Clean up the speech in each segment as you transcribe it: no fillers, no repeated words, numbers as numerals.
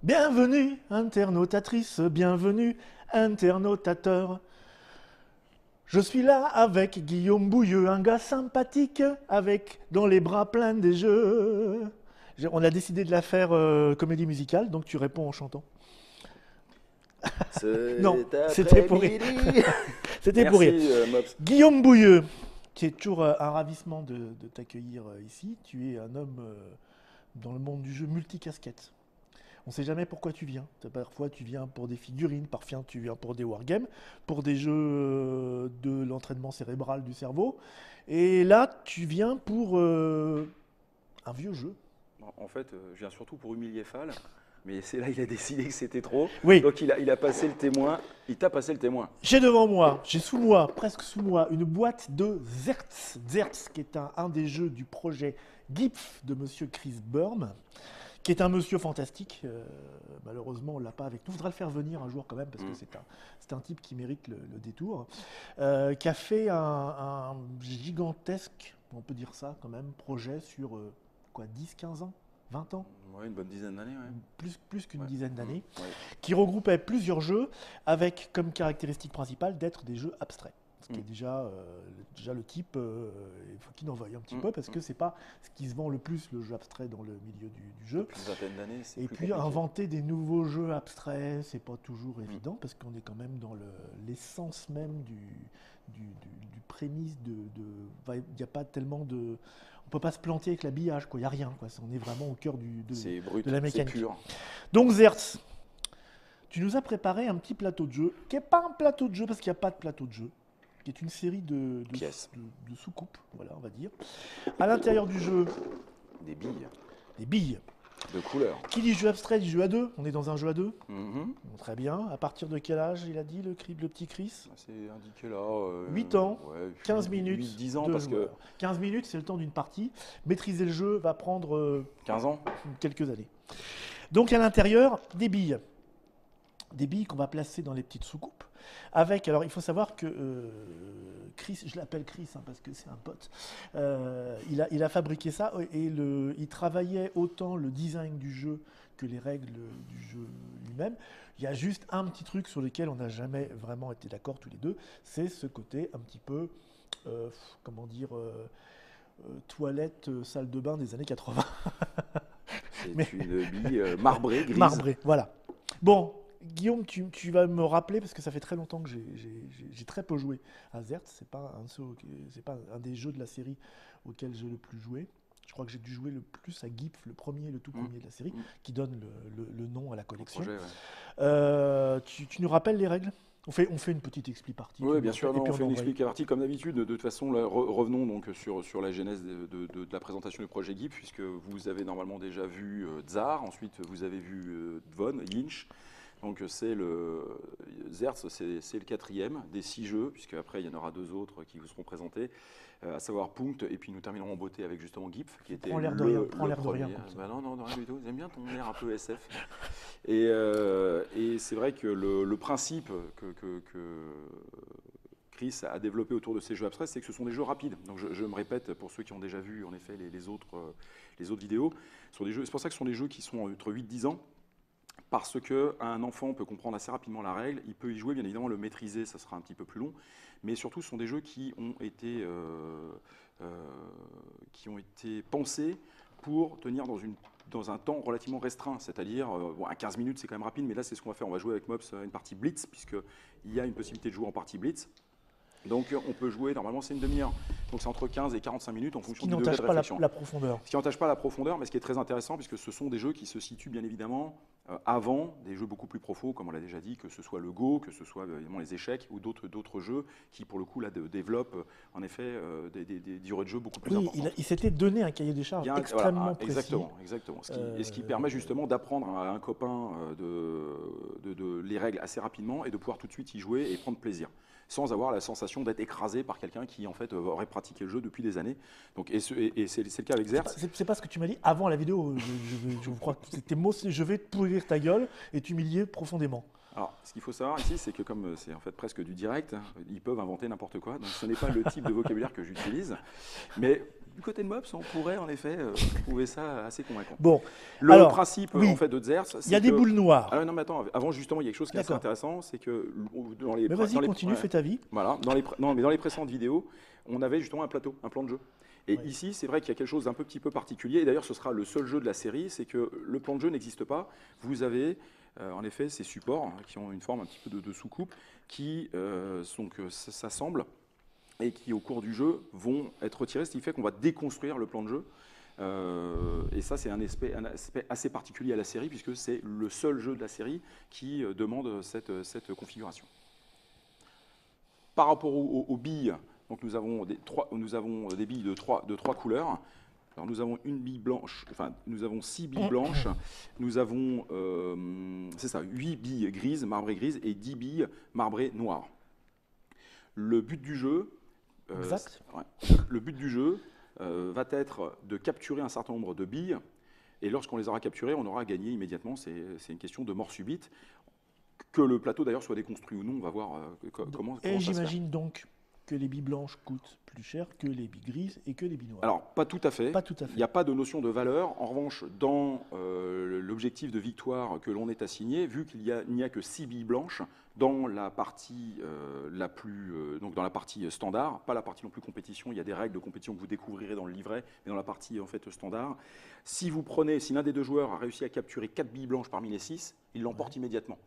Bienvenue, internautatrice, bienvenue, internautateur. Je suis là avec Guillaume Bouilleux, un gars sympathique, avec dans les bras plein des jeux. On a décidé de la faire comédie musicale, donc tu réponds en chantant. Non, c'était pour rire. C'était pour rire. Merci, Mops. Guillaume Bouilleux, c'est toujours un ravissement de t'accueillir ici. Tu es un homme dans le monde du jeu multicasquette. On ne sait jamais pourquoi tu viens. Parfois tu viens pour des figurines, parfois tu viens pour des wargames, pour des jeux de l'entraînement cérébral du cerveau. Et là, tu viens pour un vieux jeu. En fait, je viens surtout pour humilier Fall, mais c'est là il a décidé que c'était trop. Oui. Donc il a passé le témoin. Il t'a passé le témoin. J'ai devant moi, j'ai sous moi, presque sous moi, une boîte de Zertz. Zertz, qui est un des jeux du projet GIPF de Monsieur Chris Burm, qui est un monsieur fantastique. Malheureusement, on ne l'a pas avec nous. Il faudra le faire venir un jour quand même, parce que c'est un type qui mérite le détour. Qui a fait un gigantesque, on peut dire ça quand même, projet sur 10, 15 ans, 20 ans, Ouais, une bonne dizaine d'années. Ouais. plus qu'une Ouais. dizaine d'années, Ouais. qui regroupait plusieurs jeux avec comme caractéristique principale d'être des jeux abstraits. Ce qui est déjà le type, il faut qu'il en veuille un petit peu, parce que c'est pas ce qui se vend le plus, le jeu abstrait dans le milieu du jeu. Depuis une vingtaine d'années, c'est Et plus puis compliqué. inventer des nouveaux jeux abstraits, c'est pas toujours évident, parce qu'on est quand même dans l'essence même du prémisse il n'y a pas tellement de... On peut pas se planter avec l'habillage, quoi. Il n'y a rien, quoi. On est vraiment au cœur C'est brut, de la c'est mécanique. pur. Donc Zertz, tu nous as préparé un petit plateau de jeu, qui n'est pas un plateau de jeu parce qu'il n'y a pas de plateau de jeu, qui est une série de Pièces. de sous-coupes, voilà, on va dire. À l'intérieur du jeu, Des billes des billes. de couleur. Qui dit jeu abstrait dit jeu à deux. On est dans un jeu à deux. Mhm. Bon, très bien. À partir de quel âge, il a dit, le petit Chris? C'est indiqué là. 8 ans, ouais, 15 minutes. 10 ans de parce que. joueur. 15 minutes, c'est le temps d'une partie. Maîtriser le jeu va prendre 15 ans. quelques années. Donc à l'intérieur, des billes. Des billes qu'on va placer dans les petites soucoupes. Alors il faut savoir que Chris, je l'appelle Chris parce que c'est un pote, il a fabriqué ça et il travaillait autant le design du jeu que les règles du jeu lui-même. Il y a juste un petit truc sur lequel on n'a jamais vraiment été d'accord tous les deux, c'est ce côté un petit peu, toilette, salle de bain des années 80. C'est une bille marbrée, grise. Marbré, voilà. Bon, Guillaume, tu vas me rappeler, parce que ça fait très longtemps que j'ai très peu joué à Zertz. C'est pas un des jeux de la série auquel j'ai le plus joué. Je crois que j'ai dû jouer le plus à GIPF, le tout premier de la série, qui donne le nom à la collection. Projet, ouais. Tu nous rappelles les règles? On fait une petite expli-partie. Oui, bien sûr, et puis on fait une envoie. explication comme d'habitude. De toute façon, là, revenons donc sur la genèse de la présentation du projet GIP, puisque vous avez normalement déjà vu Tsar, ensuite vous avez vu Dvon, Lynch. Donc Zertz, c'est le quatrième des 6 jeux, puisque après il y en aura 2 autres qui vous seront présentés, à savoir Punkt, et puis nous terminerons en beauté avec justement GIPF, qui était Prends l'air de le rien, prends l'air de premier. rien, comme ça. Bah non, rien du tout. J'aime bien ton air un peu SF. Et c'est vrai que le principe que Chris a développé autour de ces jeux abstraits, c'est que ce sont des jeux rapides. Donc je me répète pour ceux qui ont déjà vu en effet les autres vidéos, c'est pour ça que ce sont des jeux qui sont entre 8-10 ans. Parce qu'un enfant peut comprendre assez rapidement la règle, il peut y jouer, bien évidemment, le maîtriser, ça sera un petit peu plus long, mais surtout, ce sont des jeux qui ont été pensés pour tenir dans un temps relativement restreint, c'est-à-dire, à 15 minutes, c'est quand même rapide, mais là, c'est ce qu'on va faire, on va jouer avec Mops une partie Blitz, puisqu'il y a une possibilité de jouer en partie Blitz. Donc on peut jouer, normalement c'est une demi-heure, donc c'est entre 15 et 45 minutes en fonction du degré de réflexion. La profondeur. Ce qui n'entache pas la profondeur, mais ce qui est très intéressant, puisque ce sont des jeux qui se situent bien évidemment avant des jeux beaucoup plus profonds, comme on l'a déjà dit, que ce soit le Go, que ce soit évidemment les échecs ou d'autres jeux qui, pour le coup, là, développent en effet des durées de jeu beaucoup plus importantes. Il s'était donné un cahier des charges extrêmement précis. Exactement. Ce qui permet justement d'apprendre à un copain les règles assez rapidement et de pouvoir tout de suite y jouer et prendre plaisir, sans avoir la sensation d'être écrasé par quelqu'un qui en fait aurait pratiqué le jeu depuis des années. Donc, et c'est le cas avec Zertz. C'est pas ce que tu m'as dit avant la vidéo. Je crois que c'était mots. Je vais te pourrir ta gueule et t'humilier profondément. Alors, ce qu'il faut savoir ici, c'est que comme c'est en fait presque du direct, ils peuvent inventer n'importe quoi. Donc, ce n'est pas le type de vocabulaire que j'utilise. Mais du côté de Mops, on pourrait en effet trouver ça assez convaincant. Bon, Le alors, principe oui. en fait de Zerts, Il y a des boules noires. Ah non, mais attends, avant justement, il y a quelque chose qui est assez D'accord. intéressant, c'est que dans les Mais vas-y, dans les- continue, fais ta vie. Voilà, non, mais dans les précédentes vidéos, on avait justement un plateau, un plan de jeu. Et Oui. ici, c'est vrai qu'il y a quelque chose d'un petit peu particulier. Et d'ailleurs, ce sera le seul jeu de la série, c'est que le plan de jeu n'existe pas. Vous avez en effet ces supports hein, qui ont une forme un petit peu de soucoupe qui s'assemblent et qui, au cours du jeu, vont être retirés. Ce qui fait qu'on va déconstruire le plan de jeu. Et ça, c'est un aspect assez particulier à la série, puisque c'est le seul jeu de la série qui demande cette configuration. Par rapport aux billes, donc nous avons des billes de trois couleurs. Alors nous avons une bille blanche, enfin nous avons 6 billes blanches, nous avons c'est ça, 8 billes grises, marbrées grises, et 10 billes marbrées noires. Le but du jeu, Exact. le but du jeu va être de capturer un certain nombre de billes, et lorsqu'on les aura capturées, on aura gagné immédiatement. C'est une question de mort subite. Que le plateau d'ailleurs soit déconstruit ou non, on va voir comment ça se fait. J'imagine donc que les billes blanches coûtent plus cher que les billes grises et que les billes noires. Alors, pas tout à fait. Pas tout à fait. Il n'y a pas de notion de valeur. En revanche, dans l'objectif de victoire que l'on est assigné, vu qu'il n'y a que 6 billes blanches, dans la partie donc dans la partie standard, pas la partie non plus compétition, il y a des règles de compétition que vous découvrirez dans le livret, mais dans la partie en fait standard, si l'un des deux joueurs a réussi à capturer 4 billes blanches parmi les 6, il l'emporte immédiatement.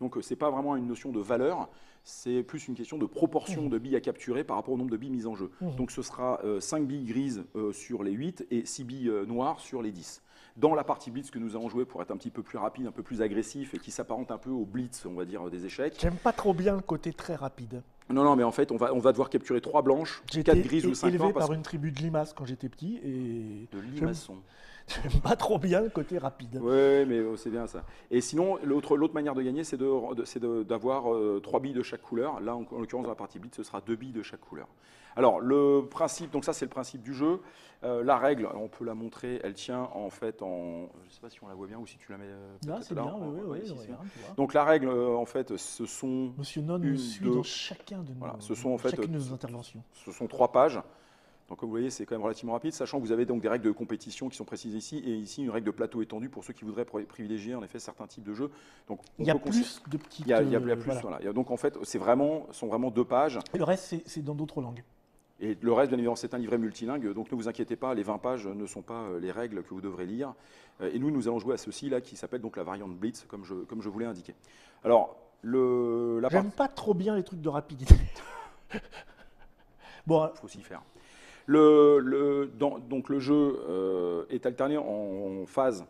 Donc c'est pas vraiment une notion de valeur, c'est plus une question de proportion de billes à capturer par rapport au nombre de billes mises en jeu. Donc ce sera 5 billes grises sur les 8 et 6 billes noires sur les 10. Dans la partie blitz que nous allons jouer pour être un petit peu plus rapide, un peu plus agressif et qui s'apparente un peu au blitz, on va dire, des échecs. J'aime pas trop bien le côté très rapide. Non, mais en fait, on va devoir capturer 3 blanches, 4 grises ou 5 noires. J'ai été élevé parce... par une tribu de limaces quand j'étais petit. Et de limaçons. J'aime pas trop bien le côté rapide. Oui, mais c'est bien ça. Et sinon, l'autre manière de gagner, c'est d'avoir 3 billes de chaque couleur. Là, en l'occurrence, dans la partie blitz, ce sera 2 billes de chaque couleur. Alors, le principe, donc ça, c'est le principe du jeu. La règle, on peut la montrer, elle tient en fait en... Je ne sais pas si on la voit bien ou si tu la mets... Là, c'est bien, oui, Donc, la règle, en fait, ce sont... Monsieur Non nous suit dans chacune de nos interventions. Ce sont 3 pages. Donc, comme vous voyez, c'est quand même relativement rapide, sachant que vous avez donc des règles de compétition qui sont précisées ici, et ici une règle de plateau étendu pour ceux qui voudraient privilégier en effet certains types de jeux. Donc, il y a plus de petites... Il y a plus, voilà. Donc en fait, sont vraiment 2 pages. Et le reste, c'est dans d'autres langues. Et le reste, bien évidemment, c'est un livret multilingue, donc ne vous inquiétez pas, les 20 pages ne sont pas les règles que vous devrez lire. Et nous allons jouer à ceci là, qui s'appelle donc la variante Blitz, comme je vous l'ai indiqué. Alors, j'aime pas trop bien les trucs de rapidité. Bon, il faut s'y faire. Donc le jeu est alterné en phases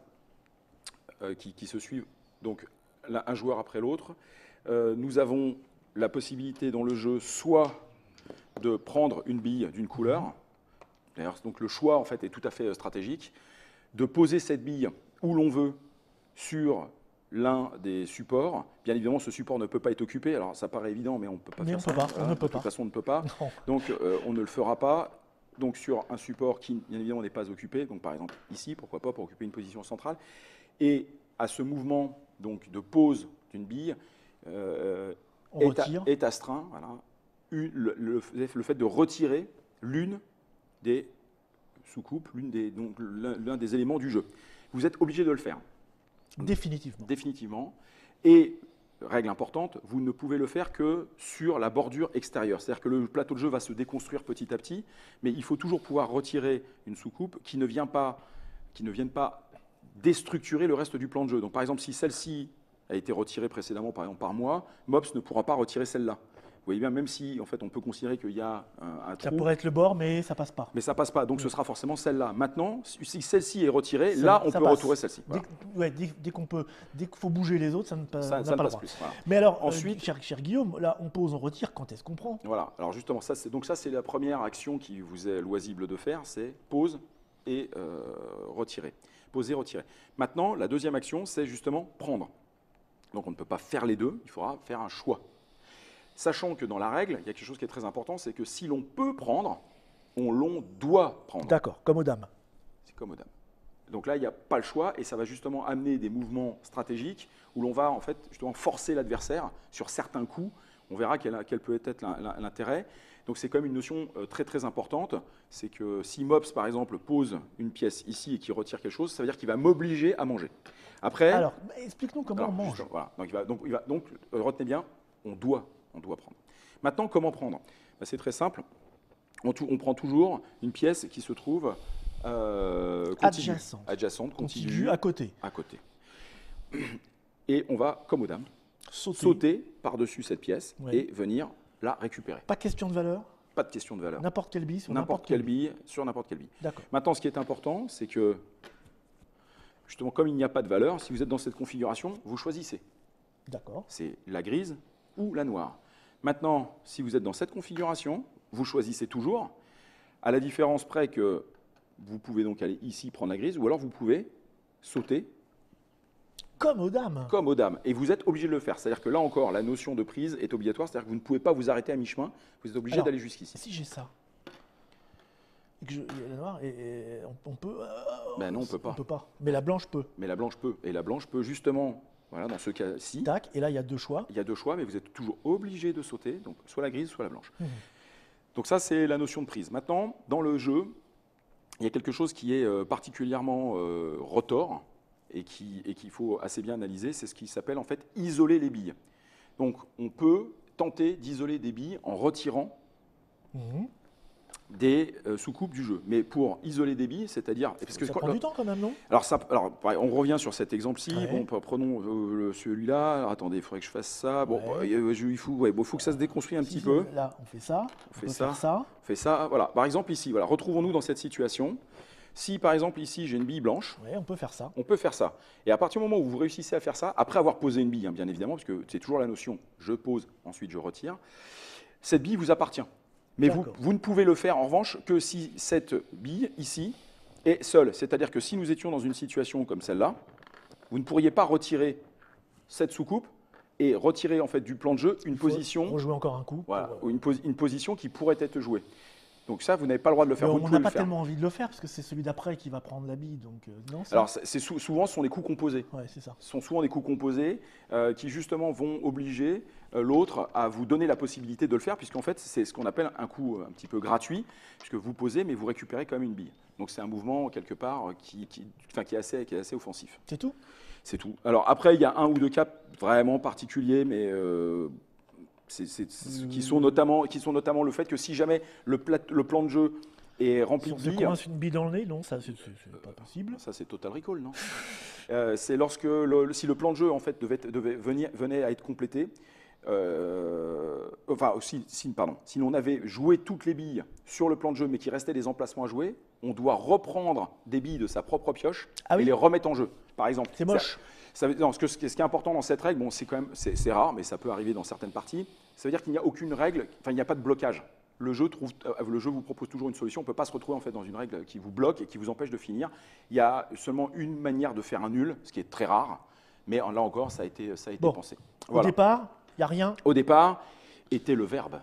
qui se suivent, donc là, un joueur après l'autre. Nous avons la possibilité dans le jeu soit de prendre une bille d'une couleur, d'ailleurs donc le choix en fait est tout à fait stratégique, de poser cette bille où l'on veut sur l'un des supports. Bien évidemment, ce support ne peut pas être occupé, alors ça paraît évident, mais on ne peut pas faire ça. De toute façon, on ne peut pas. Non. Donc on ne le fera pas. Donc sur un support qui, bien évidemment, n'est pas occupé, donc par exemple ici, pourquoi pas, pour occuper une position centrale. Et à ce mouvement donc, de pose d'une bille est astreint voilà, le fait de retirer l'une des sous-coupes, l'un des éléments du jeu. Vous êtes obligé de le faire. Définitivement. Définitivement. Et règle importante, vous ne pouvez le faire que sur la bordure extérieure. C'est-à-dire que le plateau de jeu va se déconstruire petit à petit, mais il faut toujours pouvoir retirer une sous-coupe qui ne vienne pas déstructurer le reste du plan de jeu. Donc par exemple, si celle-ci a été retirée précédemment par moi, Mops ne pourra pas retirer celle-là. Vous voyez bien, même si en fait, on peut considérer qu'il y a un trou. Ça pourrait être le bord, mais ça passe pas. Mais ça passe pas, donc ce sera forcément celle-là. Maintenant, si celle-ci est retirée, là, on peut retrouver celle-ci. Voilà. Dès qu'il faut bouger les autres, ça n'a pas le droit. Plus, voilà. Mais alors, ensuite, cher Guillaume, là, on pose, on retire, quand est-ce qu'on prend? Voilà, alors justement, ça c'est la première action qui vous est loisible de faire, c'est pose et retirer. Poser, retirer. Maintenant, la deuxième action, c'est justement prendre. Donc on ne peut pas faire les deux, il faudra faire un choix. Sachant que dans la règle, il y a quelque chose qui est très important, c'est que si l'on peut prendre, l'on doit prendre. D'accord, comme aux dames. C'est comme aux dames. Donc là, il n'y a pas le choix et ça va justement amener des mouvements stratégiques où l'on va en fait justement forcer l'adversaire sur certains coups. On verra quel peut être l'intérêt. Donc c'est quand même une notion très très importante. C'est que si Mops, par exemple, pose une pièce ici et qu'il retire quelque chose, ça veut dire qu'il va m'obliger à manger. Après, Alors, explique-nous comment on mange. juste, voilà. Donc, retenez bien, on doit prendre. Maintenant, comment prendre? Ben, c'est très simple. On prend toujours une pièce qui se trouve adjacente, contiguë, à côté. Et on va, comme aux dames, sauter par-dessus cette pièce et venir la récupérer. Pas question de valeur? Pas de question de valeur. N'importe quelle bille sur n'importe quelle bille sur n'importe quelle bille. D'accord. Maintenant, ce qui est important, c'est que, justement, comme il n'y a pas de valeur, si vous êtes dans cette configuration, vous choisissez. D'accord. C'est la grise ou la noire. Maintenant, si vous êtes dans cette configuration, vous choisissez toujours, à la différence près que vous pouvez donc aller ici prendre la grise, ou alors vous pouvez sauter. Comme aux dames. Comme aux dames. Et vous êtes obligé de le faire. C'est-à-dire que là encore, la notion de prise est obligatoire. C'est-à-dire que vous ne pouvez pas vous arrêter à mi-chemin. Vous êtes obligé d'aller jusqu'ici. Si j'ai ça, et que la noire, on peut. Ben non, on peut pas. On peut pas. Mais la blanche peut. Mais la blanche peut. Et la blanche peut justement, voilà, dans ce cas-ci. Tac. Et là, il y a deux choix. Il y a deux choix, mais vous êtes toujours obligé de sauter. Donc soit la grise, soit la blanche. Donc ça, c'est la notion de prise. Maintenant, dans le jeu, il y a quelque chose qui est particulièrement retors et qu'il faut assez bien analyser, c'est ce qui s'appelle en fait isoler les billes. Donc on peut tenter d'isoler des billes en retirant des sous-coupes du jeu. Mais pour isoler des billes, c'est-à-dire... Ça prend du temps quand même, non? Alors, pareil, on revient sur cet exemple-ci. Ouais. Bon, prenons celui-là. Alors, attendez, il faudrait que je fasse ça. Bon, il faut que ça se déconstruise un petit peu. Là, on fait ça. On fait ça. Voilà. Par exemple, ici, voilà, retrouvons-nous dans cette situation. Si, par exemple, ici, j'ai une bille blanche, on peut faire ça. On peut faire ça. Et à partir du moment où vous réussissez à faire ça, après avoir posé une bille, hein, bien évidemment, parce que c'est toujours la notion, je pose, ensuite je retire, cette bille vous appartient. Mais vous ne pouvez le faire, en revanche, que si cette bille, ici, est seule. C'est-à-dire que si nous étions dans une situation comme celle-là, vous ne pourriez pas retirer cette soucoupe et retirer en fait, du plan de jeu une position... Rejouer encore un coup. Voilà, une position qui pourrait être jouée. Donc ça, vous n'avez pas le droit de le faire. Mais on n'a pas tellement envie de le faire, parce que c'est celui d'après qui va prendre la bille. Donc, non, alors, souvent, ce sont des coups composés. Ouais, c'est ça. Ce sont souvent des coups composés qui, justement, vont obliger l'autre à vous donner la possibilité de le faire, puisqu'en fait, c'est ce qu'on appelle un coup un petit peu gratuit, puisque vous posez, mais vous récupérez quand même une bille. Donc c'est un mouvement, quelque part, qui est assez offensif. C'est tout? C'est tout. Alors après, il y a un ou deux cas vraiment particuliers, mais... qui sont notamment le fait que si jamais le plan de jeu est rempli de billes... Si on commence une bille dans le nez, non, ça c'est pas possible. Ça c'est Total Recall, non? C'est lorsque si le plan de jeu en fait venait à être complété, si l'on avait joué toutes les billes sur le plan de jeu mais qu'il restait des emplacements à jouer, on doit reprendre des billes de sa propre pioche et les remettre en jeu. Par exemple. C'est moche. Ce qui est important dans cette règle, bon, c'est quand même c'est rare, mais ça peut arriver dans certaines parties. Ça veut dire qu'il n'y a aucune règle, enfin il n'y a pas de blocage. Le jeu vous propose toujours une solution. On ne peut pas se retrouver en fait dans une règle qui vous bloque et qui vous empêche de finir. Il y a seulement une manière de faire un nul, ce qui est très rare. Mais là encore, ça a été pensé. Voilà. Au départ, il n'y a rien. Au départ, était le verbe.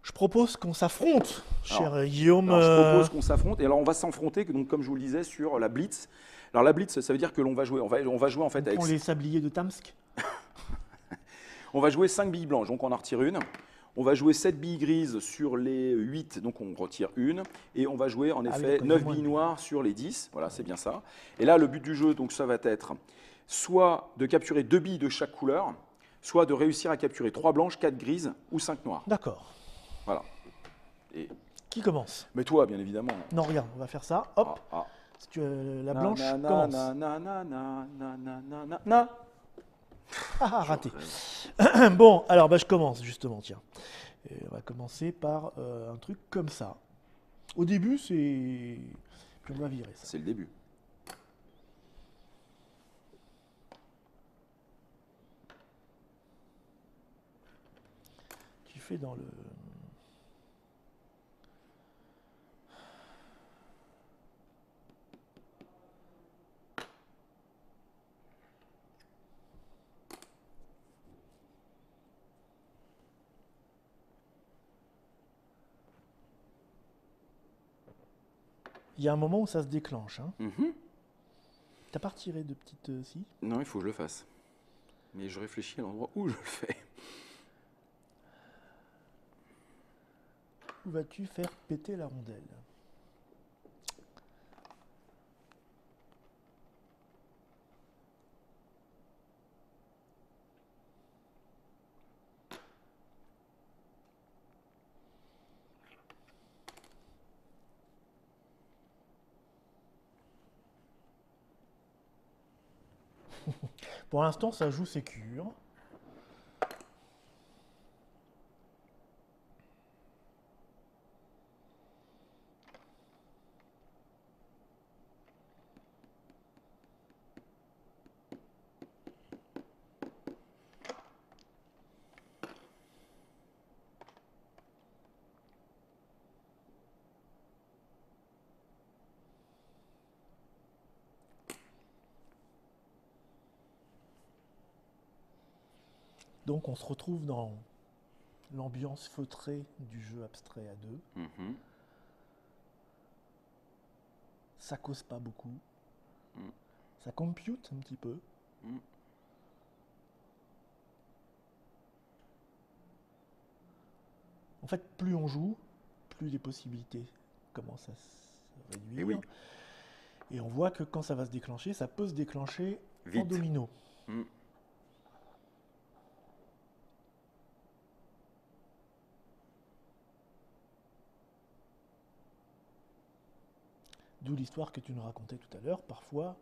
Je propose qu'on s'affronte, cher Guillaume. Je propose qu'on s'affronte. Et alors on va s'affronter, donc comme je vous le disais, sur la blitz. Alors la blitz, ça veut dire que l'on va jouer. On va jouer en fait avec. On les sabliers de Tamsk. On va jouer 5 billes blanches, donc on en retire une. On va jouer 7 billes grises sur les 8, donc on retire une. Et on va jouer en effet 9 billes noires sur les 10. Voilà, c'est bien ça. Et là, le but du jeu, donc ça va être soit de capturer 2 billes de chaque couleur, soit de réussir à capturer 3 blanches, 4 grises ou 5 noires. D'accord. Voilà. Et... Qui commence? Mais toi, bien évidemment. Non, regarde, on va faire ça. Hop. Si tu veux, la blanche commence. Raté. Bon, alors je commence justement, tiens. Et on va commencer par un truc comme ça. Au début, c'est... Puis on va virer ça. C'est le début. Tu fais dans le... Il y a un moment où ça se déclenche. Hein. T'as pas retiré de petites scie? Non, il faut que je le fasse. Mais je réfléchis à l'endroit où je le fais. Où vas-tu faire péter la rondelle? Pour l'instant, ça joue sécure. Donc on se retrouve dans l'ambiance feutrée du jeu abstrait à deux. Mhm. Ça cause pas beaucoup. Mm. Ça compute un petit peu. Mm. En fait, plus on joue, plus les possibilités commencent à se réduire. Et oui. Et on voit que quand ça va se déclencher, ça peut se déclencher en Vite. domino. Mm. D'où l'histoire que tu nous racontais tout à l'heure. Parfois,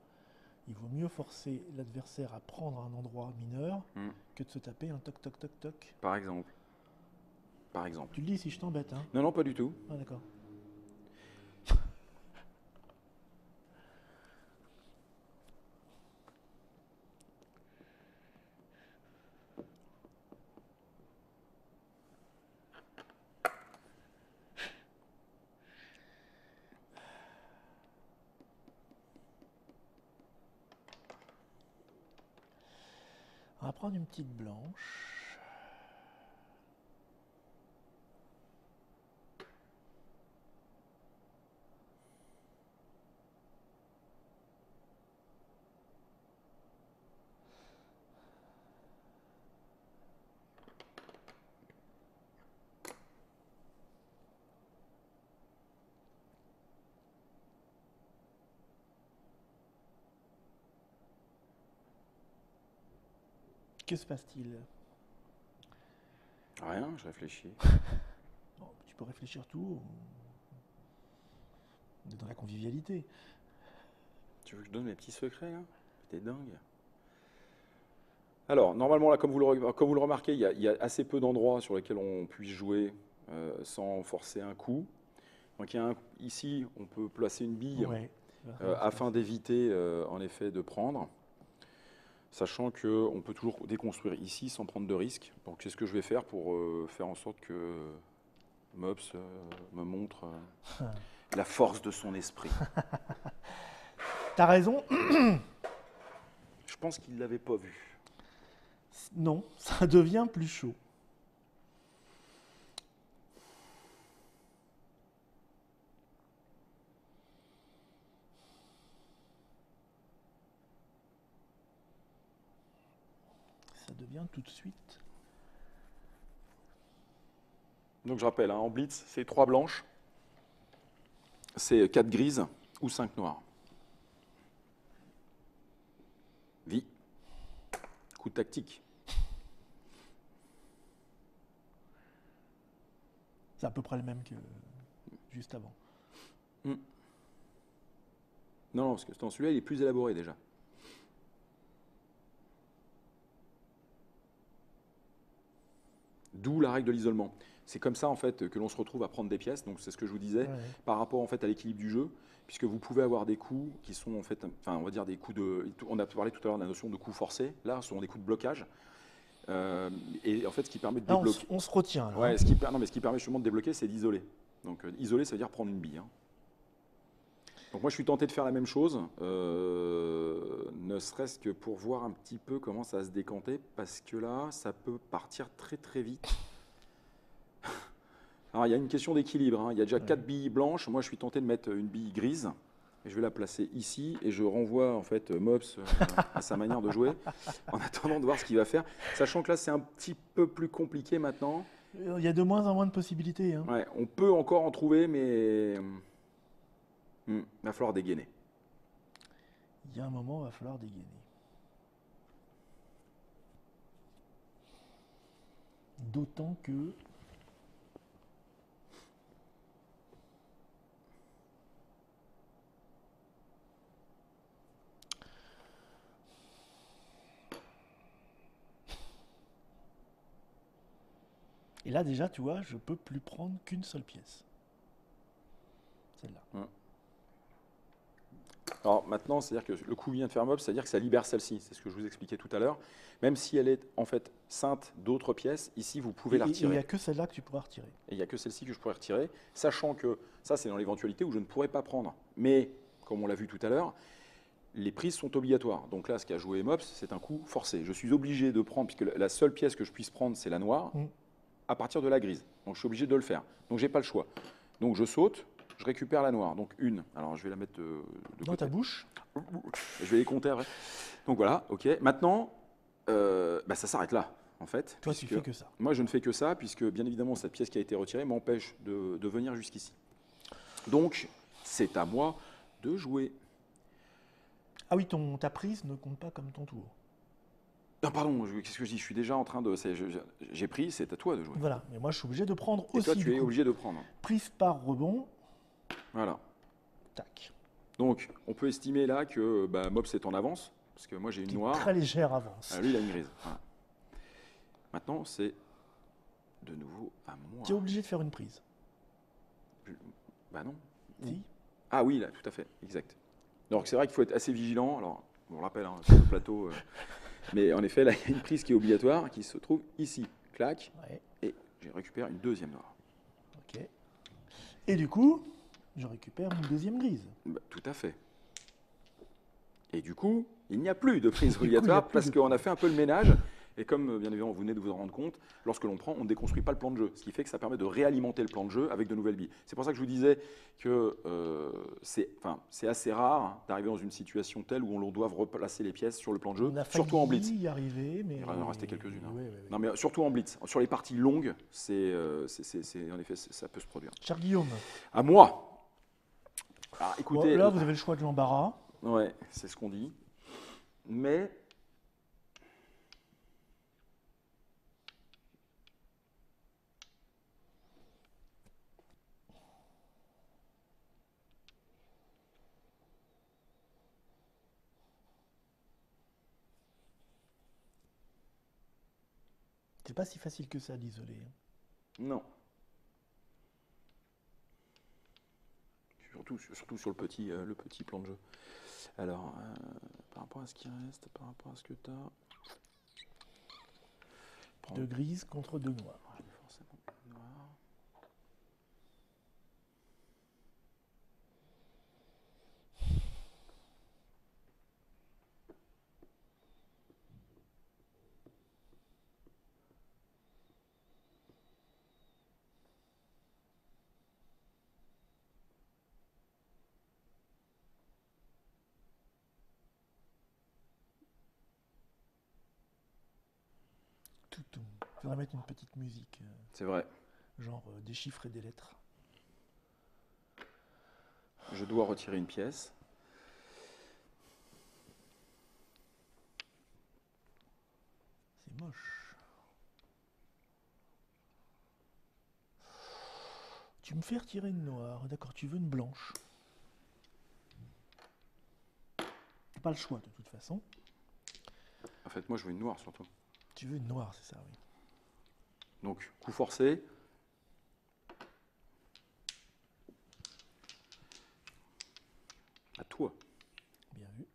il vaut mieux forcer l'adversaire à prendre un endroit mineur Mm. que de se taper un toc toc toc toc. Par exemple. Par exemple. Tu le dis si je t'embête, hein? Non, non, pas du tout. Ah d'accord. On va prendre une petite blanche. Que se passe-t-il? Rien, je réfléchis. Bon, tu peux réfléchir tout. On est dans la convivialité. Tu veux que je donne mes petits secrets, là? T'es dingue. Alors, normalement, là, comme vous le remarquez, il y a assez peu d'endroits sur lesquels on puisse jouer sans forcer un coup. Donc, ici, on peut placer une bille Ouais. afin d'éviter, en effet, de prendre. Sachant qu'on peut toujours déconstruire ici sans prendre de risque. Donc, c'est ce que je vais faire pour faire en sorte que Mops me montre la force de son esprit. T'as raison. Je pense qu'il ne l'avait pas vu. Non, ça devient plus chaud. Ça devient tout de suite. Donc je rappelle, hein, en blitz, c'est 3 blanches, c'est 4 grises ou 5 noires. Vie. Coup tactique. C'est à peu près le même que juste avant. Non, non, parce que celui-là, il est plus élaboré déjà. D'où la règle de l'isolement. C'est comme ça en fait que l'on se retrouve à prendre des pièces. Donc c'est ce que je vous disais Ouais. par rapport en fait à l'équilibre du jeu, puisque vous pouvez avoir des coups qui sont en fait, enfin on va dire des coups de. On a parlé tout à l'heure de la notion de coups forcés. Là, ce sont des coups de blocage. Et en fait, ce qui permet de Là, débloquer. on se retient. Là, Ouais, hein. non, mais ce qui permet justement de débloquer, c'est d'isoler. Donc isoler, ça veut dire prendre une bille. Hein. Donc moi, je suis tenté de faire la même chose, ne serait-ce que pour voir un petit peu comment ça va se décanter, parce que là, ça peut partir très très vite. Alors, il y a une question d'équilibre. Hein. Il y a déjà 4 billes blanches. Moi, je suis tenté de mettre une bille grise. Et je vais la placer ici et je renvoie en fait Mops à sa manière de jouer en attendant de voir ce qu'il va faire. Sachant que là, c'est un petit peu plus compliqué maintenant Il y a de moins en moins de possibilités, hein. Ouais, on peut encore en trouver, mais il va falloir dégainer. Il y a un moment, il va falloir dégainer. D'autant que... Et là, déjà, tu vois, je peux plus prendre qu'une seule pièce. Celle-là. Alors maintenant, c'est-à-dire que le coup vient de faire mob, c'est-à-dire que ça libère celle-ci. C'est ce que je vous expliquais tout à l'heure. Même si elle est en fait ceinte d'autres pièces, ici vous pouvez la Et il retirer. n'y a que celle-là que tu pourras retirer. Et il n'y a que celle-ci que je pourrais retirer, sachant que ça, c'est dans l'éventualité où je ne pourrais pas prendre. Mais, comme on l'a vu tout à l'heure, les prises sont obligatoires. Donc là, ce qu'a joué Mops, c'est un coup forcé. Je suis obligé de prendre, puisque la seule pièce que je puisse prendre, c'est la noire, à partir de la grise. Donc je suis obligé de le faire. Donc j'ai pas le choix. Donc je saute, je récupère la noire. Donc une. Alors je vais la mettre de Dans côté. ta bouche. Je vais les compter après. Donc voilà, ok. Maintenant, ça s'arrête là, en fait. Toi, tu fais que ça. Moi, je ne fais que ça, puisque bien évidemment, cette pièce qui a été retirée m'empêche de venir jusqu'ici. Donc, c'est à moi de jouer. Ah oui, ta prise ne compte pas comme ton tour. Non, pardon, qu'est-ce que je dis? Je suis déjà en train de... J'ai pris, c'est à toi de jouer. Voilà, mais moi je suis obligé de prendre Et aussi. toi, tu du es coup. obligé de prendre. Prise par rebond. Voilà. Tac. Donc, on peut estimer là que Mops est en avance, parce que moi j'ai une noire. Très légère avance. Ah, lui, il a une grise. Voilà. Maintenant, c'est de nouveau à moi. Tu es obligé de faire une prise. Bah non. Si. Ah oui, là, tout à fait, exact. Donc c'est vrai qu'il faut être assez vigilant. Alors, on le rappelle, sur le plateau. Mais en effet, là, il y a une prise qui est obligatoire, qui se trouve ici. Clac. Ouais. Et je récupère une deuxième noire. Ok. Et du coup, je récupère une deuxième grise. Tout à fait. Et du coup, il n'y a plus de prise coup, il y a obligatoire plus parce de qu'on a fait un peu le ménage. Et comme, bien évidemment, vous venez de vous en rendre compte, lorsque l'on prend, on ne déconstruit pas le plan de jeu. Ce qui fait que ça permet de réalimenter le plan de jeu avec de nouvelles billes. C'est pour ça que je vous disais que c'est assez rare d'arriver dans une situation telle où on doit replacer les pièces sur le plan de jeu, On a surtout en blitz. y arriver, mais... Il va en rester quelques-unes. Hein. Ouais. Non, mais surtout en blitz. Sur les parties longues, en effet, ça peut se produire. Cher Guillaume. À moi. Alors, écoutez, Bon, là, vous avez le choix de l'embarras. Ouais, c'est ce qu'on dit. Mais C'est pas si facile que ça d'isoler. non. Surtout sur le petit plan de jeu. Alors, par rapport à ce qui reste, par rapport à ce que tu as... Deux grises contre deux noires. Forcément noir. Tout. Il faudrait mettre une petite musique. C'est vrai. Genre des chiffres et des lettres. Je dois retirer une pièce. C'est moche. Tu me fais retirer une noire. D'accord, tu veux une blanche. Pas le choix de toute façon. En fait, moi, je veux une noire surtout. Tu veux une noire, c'est ça, oui. Donc, coup forcé. À toi. Bien vu.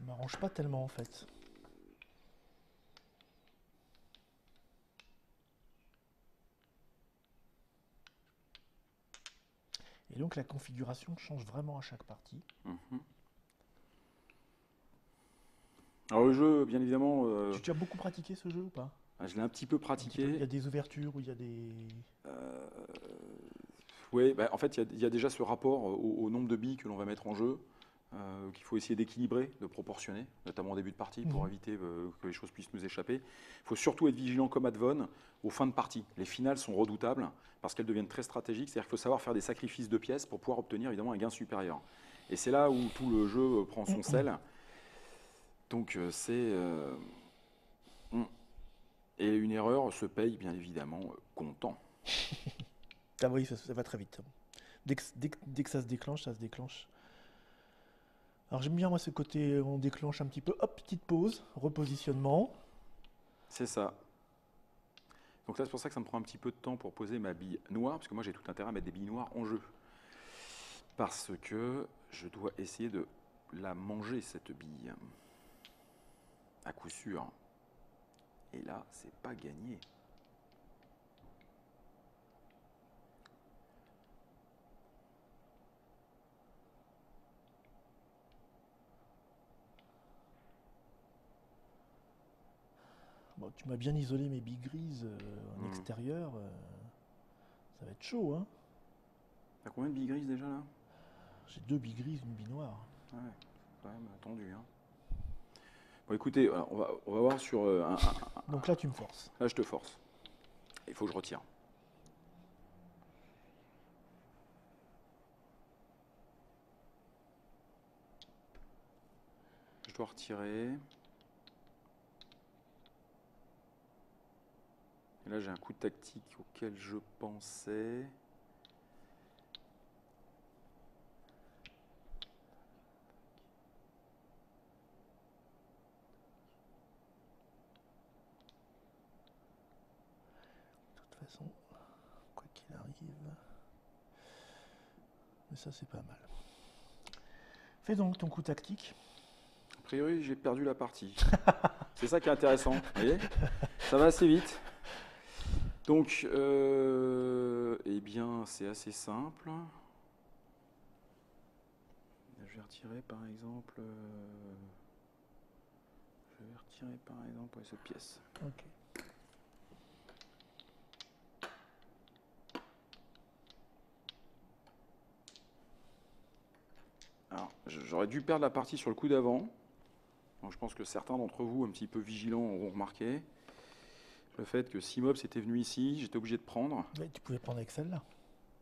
m'arrange pas tellement en fait. Et donc la configuration change vraiment à chaque partie. Mhm. Alors le jeu, bien évidemment, Tu as beaucoup pratiqué ce jeu ou pas? je l'ai un petit peu Un petit peu. Il y pratiqué. a des ouvertures où il y a des... Oui, en fait, il y a déjà ce rapport au nombre de billes que l'on va mettre en jeu, qu'il faut essayer d'équilibrer, de proportionner, notamment au début de partie, pour éviter que les choses puissent nous échapper. Il faut surtout être vigilant comme Advon aux fins de partie. Les finales sont redoutables parce qu'elles deviennent très stratégiques, c'est-à-dire qu'il faut savoir faire des sacrifices de pièces pour pouvoir obtenir évidemment un gain supérieur. Et c'est là où tout le jeu prend son sel. Donc Et une erreur se paye bien évidemment comptant. Ah oui, ça va très vite. Dès que ça se déclenche, ça se déclenche. Alors j'aime bien moi ce côté, on déclenche un petit peu, hop, petite pause, repositionnement. C'est ça. Donc là, c'est pour ça que ça me prend un petit peu de temps pour poser ma bille noire, parce que moi j'ai tout intérêt à mettre des billes noires en jeu. Parce que je dois essayer de la manger, cette bille. À coup sûr. Et là, c'est pas gagné. Bon, tu m'as bien isolé mes billes grises en extérieur. Ça va être chaud, hein. T'as combien de billes grises déjà là? J'ai 2 billes grises, une bille noire. Ouais, quand même attendu. Hein. Bon, écoutez, on va voir sur Donc là, tu me forces. Là, je te force. Il faut que je retire. Je dois retirer. Et là, j'ai un coup tactique auquel je pensais. De toute façon, quoi qu'il arrive. Mais ça, c'est pas mal. Fais donc ton coup tactique. A priori, j'ai perdu la partie. C'est ça qui est intéressant. Vous voyez, ça va assez vite. Donc, eh bien, c'est assez simple. Je vais retirer par exemple. Ouais, cette pièce. Ok. Alors, j'aurais dû perdre la partie sur le coup d'avant. Donc, je pense que certains d'entre vous, un petit peu vigilants, auront remarqué le fait que si Mobs était venu ici, j'étais obligé de prendre. Ouais, tu pouvais prendre avec celle-là.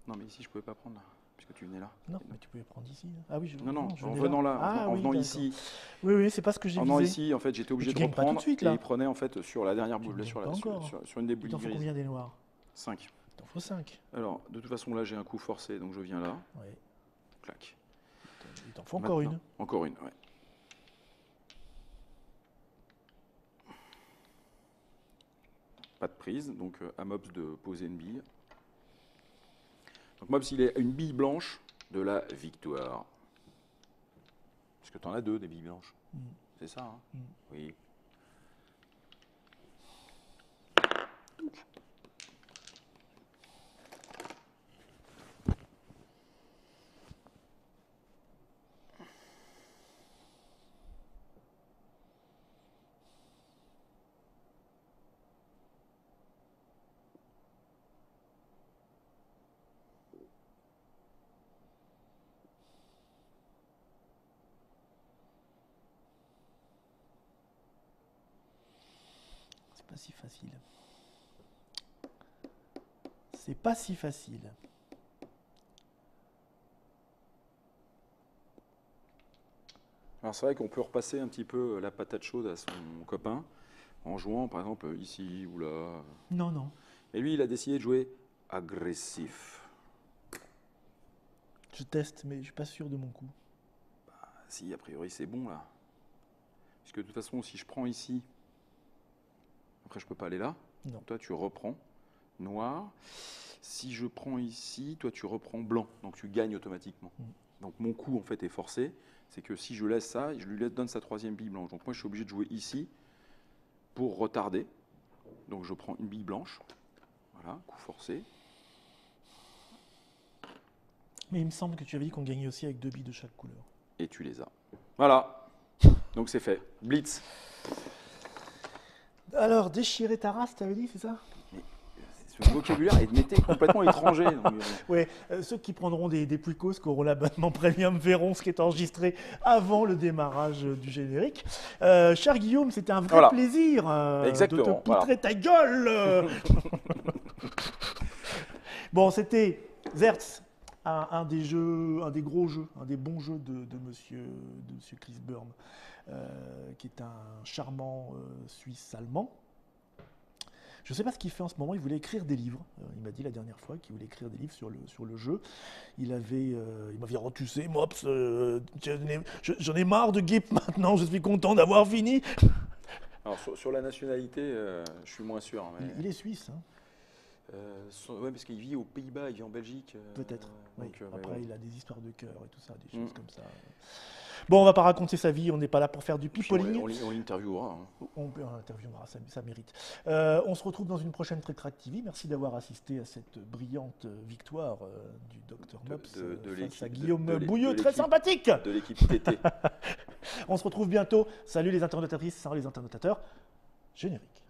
Non, mais ici, je pouvais pas prendre, puisque tu venais là. Non, mais tu pouvais prendre ici. Ah oui, Non, je en venais venant là, Ah en oui, venant d'accord. ici. Oui, c'est pas ce que j'ai En venant visé. ici, en fait, j'étais obligé Mais de tu gagnes pas tout reprendre. de suite, Et là. il prenait, en fait, sur la dernière Tu boule, ne sur, gagnes pas encore. sur une des Il boules t'en faut grises. combien des noirs? 5. Il t'en faut 5. Alors, de toute façon, là, j'ai un coup forcé, donc je viens là. Oui. Clac. Il t'en faut encore Maintenant, une. Encore une, ouais. Pas de prise, donc à Mobs de poser une bille. Donc Mobs, il est une bille blanche de la victoire. Parce que tu en as 2 des billes blanches. C'est ça, hein? Oui. C'est pas si facile. C'est pas si facile. Alors c'est vrai qu'on peut repasser un petit peu la patate chaude à son copain en jouant par exemple ici ou là. Non, non. Et lui, il a décidé de jouer agressif. Je teste, mais je suis pas sûr de mon coup. Ah, si, a priori, c'est bon là. Puisque de toute façon, si je prends ici, après je peux pas aller là. Non. Toi, tu reprends noir. Si je prends ici, toi, tu reprends blanc. Donc tu gagnes automatiquement. Donc mon coup, en fait, est forcé. C'est que si je laisse ça, je lui donne sa 3e bille blanche. Donc moi, je suis obligé de jouer ici pour retarder. Donc je prends une bille blanche. Voilà, coup forcé. Mais il me semble que tu avais dit qu'on gagnait aussi avec 2 billes de chaque couleur. Et tu les as. Voilà. Donc c'est fait. Blitz. Alors, déchirer ta race, tu avais dit, c'est ça? Ce vocabulaire m'était complètement étranger. Oui, ceux qui prendront des Puicos, qui auront l'abonnement premium, verront ce qui est enregistré avant le démarrage du générique. Cher Guillaume, c'était un vrai plaisir de te poutrer ta gueule. Bon, c'était Zertz, un des gros jeux, un des bons jeux de monsieur Chris Burm, qui est un charmant Suisse-Allemand. Je ne sais pas ce qu'il fait en ce moment, il voulait écrire des livres. Il m'a dit la dernière fois qu'il voulait écrire des livres sur le jeu. Il m'avait dit, oh, tu sais, Mops, j'en ai marre de Gip maintenant, je suis content d'avoir fini. Alors sur la nationalité, je suis moins sûr. Mais... Il est suisse. Hein. Oui, parce qu'il vit aux Pays-Bas, il vit en Belgique. Peut-être. Oui. Après, ouais. Il a des histoires de cœur et tout ça, des choses comme ça. Bon, on va pas raconter sa vie, on n'est pas là pour faire du pipoling. On l'interviewera. Hein. On l'interviewera, ça mérite. On se retrouve dans une prochaine Trick Track TV. Merci d'avoir assisté à cette brillante victoire du Dr Mops face à Guillaume Bouilleux, très sympathique. De l'équipe TT. On se retrouve bientôt. Salut les internautatrices, salut les internautateurs. Générique.